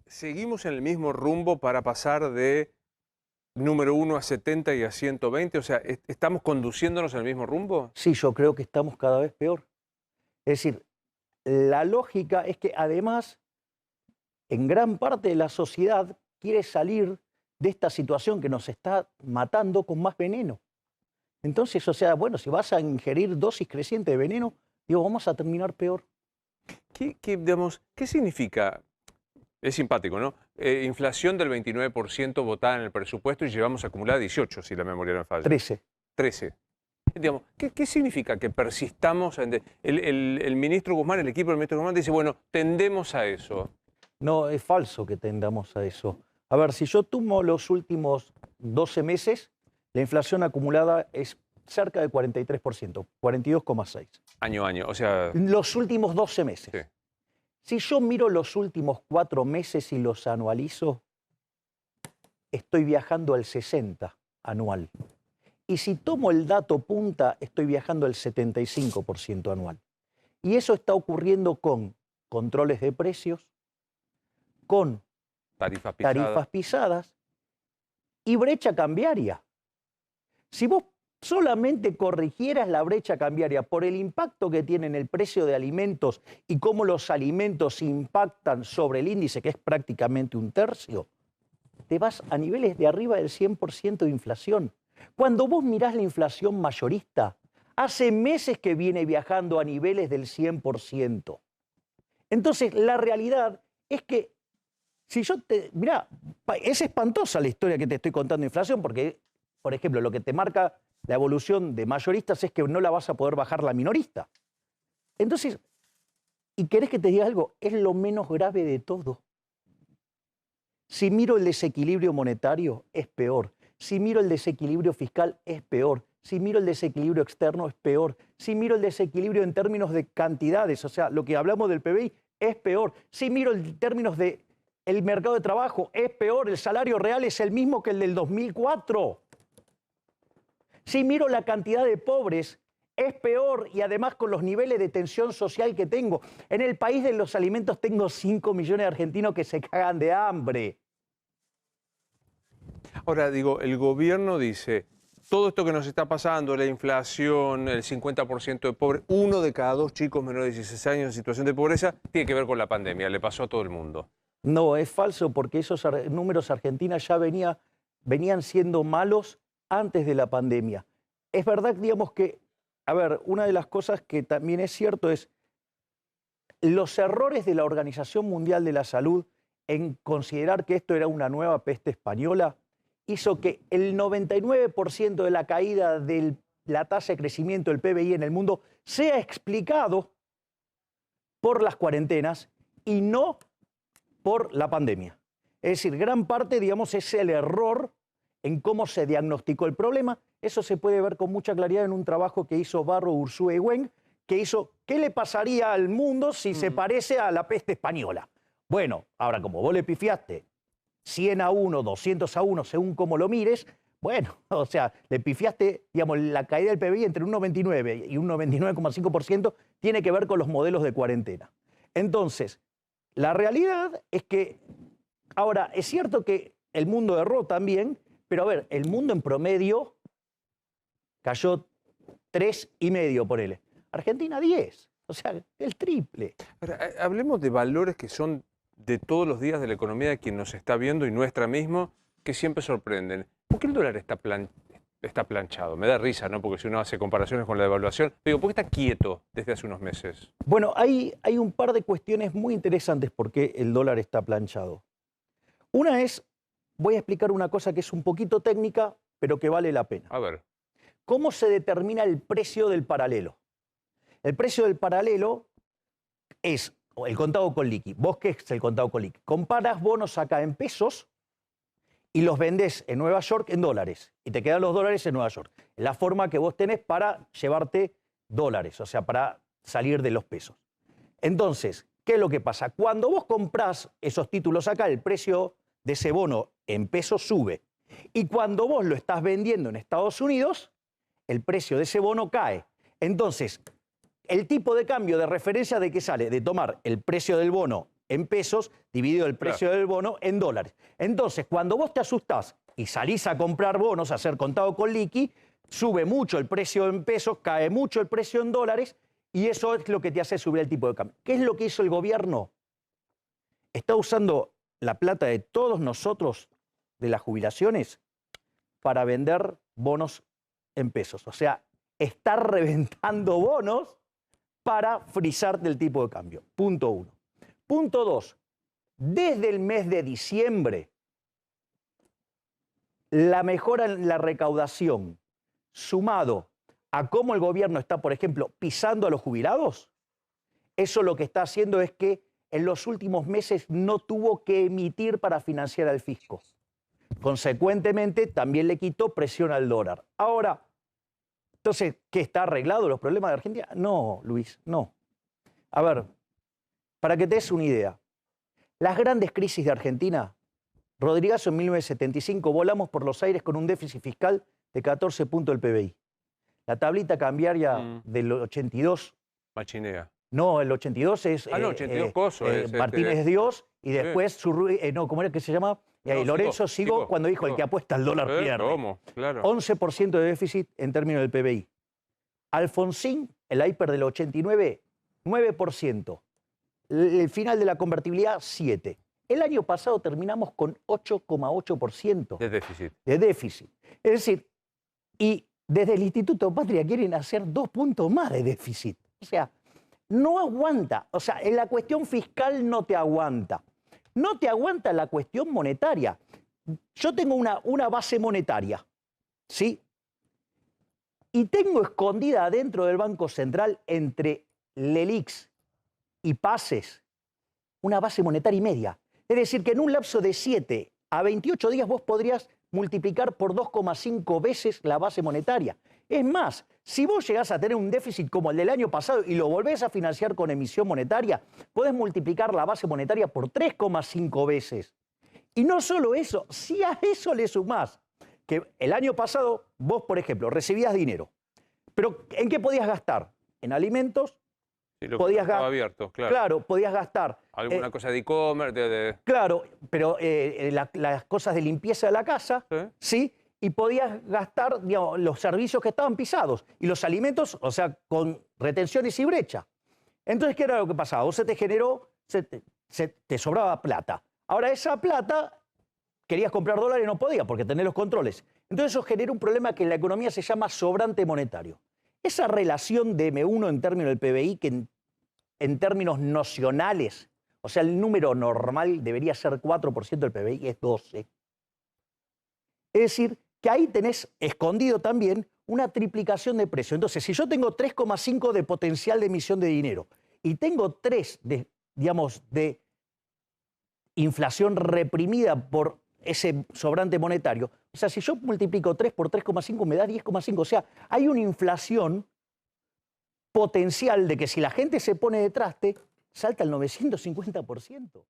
¿Seguimos en el mismo rumbo para pasar de número 1 a 70 y a 120? O sea, ¿estamos conduciéndonos en el mismo rumbo? Sí, yo creo que estamos cada vez peor. Es decir, la lógica es que además, en gran parte de la sociedad quiere salir de esta situación que nos está matando con más veneno. Entonces, o sea, bueno, si vas a ingerir dosis crecientes de veneno, digo, vamos a terminar peor. Digamos, ¿qué significa? Es simpático, ¿no? Inflación del 29% votada en el presupuesto y llevamos acumulada 18, si la memoria no me falla. 13. 13. Digamos, ¿qué significa que persistamos? El ministro Guzmán, el equipo del ministro Guzmán dice, bueno, tendemos a eso. No, es falso que tendamos a eso. A ver, si yo tomo los últimos 12 meses, la inflación acumulada es cerca de 43%, 42,6%. Año a año, o sea, Los últimos 12 meses. sí. Si yo miro los últimos 4 meses y los anualizo, estoy viajando al 60 anual. Y si tomo el dato punta, estoy viajando al 75% anual. Y eso está ocurriendo con controles de precios, con tarifas pisadas y brecha cambiaria. Si vos solamente corrigieras la brecha cambiaria por el impacto que tiene en el precio de alimentos y cómo los alimentos impactan sobre el índice, que es prácticamente un tercio, te vas a niveles de arriba del 100% de inflación. Cuando vos mirás la inflación mayorista, hace meses que viene viajando a niveles del 100%. Entonces, la realidad es que si yo te... Mirá, es espantosa la historia que te estoy contando de inflación porque, por ejemplo, lo que te marca la evolución de mayoristas es que no la vas a poder bajar la minorista. Entonces, ¿y querés que te diga algo? Es lo menos grave de todo. Si miro el desequilibrio monetario, es peor. Si miro el desequilibrio fiscal, es peor. Si miro el desequilibrio externo, es peor. Si miro el desequilibrio en términos de cantidades, o sea, lo que hablamos del PBI, es peor. Si miro en términos de el mercado de trabajo, es peor. El salario real es el mismo que el del 2004. Si miro la cantidad de pobres, es peor, y además con los niveles de tensión social que tengo. En el país de los alimentos tengo 5 millones de argentinos que se cagan de hambre. Ahora, digo, el gobierno dice, todo esto que nos está pasando, la inflación, el 50% de pobres, 1 de cada 2 chicos menores de 16 años en situación de pobreza, tiene que ver con la pandemia, le pasó a todo el mundo. No, es falso porque esos números argentinos ya venían siendo malos antes de la pandemia. Es verdad, digamos que, a ver, una de las cosas que también es cierto es los errores de la Organización Mundial de la Salud en considerar que esto era una nueva peste española hizo que el 99% de la caída de la tasa de crecimiento del PBI en el mundo sea explicado por las cuarentenas y no por la pandemia. Es decir, gran parte, digamos, es el error en cómo se diagnosticó el problema. Eso se puede ver con mucha claridad en un trabajo que hizo Barro, Ursúa y Wen, que hizo ¿qué le pasaría al mundo si se parece a la peste española? Bueno, ahora como vos le pifiaste 100 a 1, 200 a 1, según cómo lo mires, bueno, o sea, le pifiaste, digamos, la caída del PBI entre un 99 y un 99,5% tiene que ver con los modelos de cuarentena. Entonces, la realidad es que, ahora, es cierto que el mundo erró también, pero a ver, el mundo en promedio cayó 3,5, ponele. Argentina 10, o sea, el triple. Ahora, hablemos de valores que son de todos los días de la economía de quien nos está viendo y nuestra mismo, que siempre sorprenden. ¿Por qué el dólar está planchado? Me da risa, ¿no? Porque si uno hace comparaciones con la devaluación, digo, ¿por qué está quieto desde hace unos meses? Bueno, hay un par de cuestiones muy interesantes por qué el dólar está planchado. Una es, voy a explicar una cosa que es un poquito técnica, pero que vale la pena. A ver. ¿Cómo se determina el precio del paralelo? El precio del paralelo es el contado con liqui. ¿Vos qué es el contado con liqui? Comparas bonos acá en pesos y los vendés en Nueva York en dólares. Y te quedan los dólares en Nueva York. Es la forma que vos tenés para llevarte dólares, o sea, para salir de los pesos. Entonces, ¿qué es lo que pasa? Cuando vos comprás esos títulos acá, el precio de ese bono en pesos sube. Y cuando vos lo estás vendiendo en Estados Unidos, el precio de ese bono cae. Entonces, el tipo de cambio de referencia de qué sale, de tomar el precio del bono en pesos dividido el precio del bono en dólares. Entonces, cuando vos te asustás y salís a comprar bonos, a hacer contado con liqui, sube mucho el precio en pesos, cae mucho el precio en dólares y eso es lo que te hace subir el tipo de cambio. ¿Qué es lo que hizo el gobierno? Está usando la plata de todos nosotros, de las jubilaciones, para vender bonos en pesos. O sea, está reventando bonos para frizarte el tipo de cambio. Punto 1. Punto 2. Desde el mes de diciembre, la mejora en la recaudación, sumado a cómo el gobierno está, por ejemplo, pisando a los jubilados, eso lo que está haciendo es que en los últimos meses no tuvo que emitir para financiar al fisco. Consecuentemente, también le quitó presión al dólar. Ahora, entonces, ¿qué está arreglado los problemas de Argentina? No, Luis, no. A ver, para que te des una idea, las grandes crisis de Argentina, Rodrigazo en 1975 volamos por los aires con un déficit fiscal de 14 puntos del PBI. La tablita cambiaria del 82... Machinea. No, el 82 es... no, 82 coso. Martínez Dios y después, no, ¿cómo era que se llama? Lorenzo Sigo cuando dijo, el que apuesta al dólar pierde. ¿Cómo? Claro. 11% de déficit en términos del PBI. Alfonsín, el hiper del 89, 9%. El final de la convertibilidad, 7%. El año pasado terminamos con 8,8% de déficit. De déficit. Es decir, y desde el Instituto Patria quieren hacer 2 puntos más de déficit. O sea, no aguanta. O sea, en la cuestión fiscal no te aguanta. No te aguanta la cuestión monetaria. Yo tengo una base monetaria, ¿sí? Y tengo escondida dentro del Banco Central, entre LELIQs y PASES, una base monetaria y media. Es decir, que en un lapso de 7 a 28 días vos podrías multiplicar por 2,5 veces la base monetaria. Es más, si vos llegás a tener un déficit como el del año pasado y lo volvés a financiar con emisión monetaria, podés multiplicar la base monetaria por 3,5 veces. Y no solo eso, si a eso le sumás que el año pasado vos, por ejemplo, recibías dinero, pero ¿en qué podías gastar? En alimentos. Sí, lo podías estaba abierto, claro. Claro, podías gastar. Alguna cosa de e-commerce, Claro, pero las cosas de limpieza de la casa, ¿sí? Y podías gastar, digamos, los servicios que estaban pisados y los alimentos, o sea, con retenciones y brecha. Entonces, ¿qué era lo que pasaba? Vos te sobraba plata. Ahora, esa plata, querías comprar dólares y no podías porque tenés los controles. Entonces, eso genera un problema que en la economía se llama sobrante monetario. Esa relación de M1 en términos del PBI, que en términos nocionales, o sea, el número normal debería ser 4% del PBI, es 12%. Es decir, que ahí tenés escondido también una triplicación de precio. Entonces, si yo tengo 3,5 de potencial de emisión de dinero y tengo 3 de inflación reprimida por ese sobrante monetario, o sea, si yo multiplico 3 por 3,5 me da 10,5. O sea, hay una inflación potencial de que si la gente se pone de traste, salta al 950%.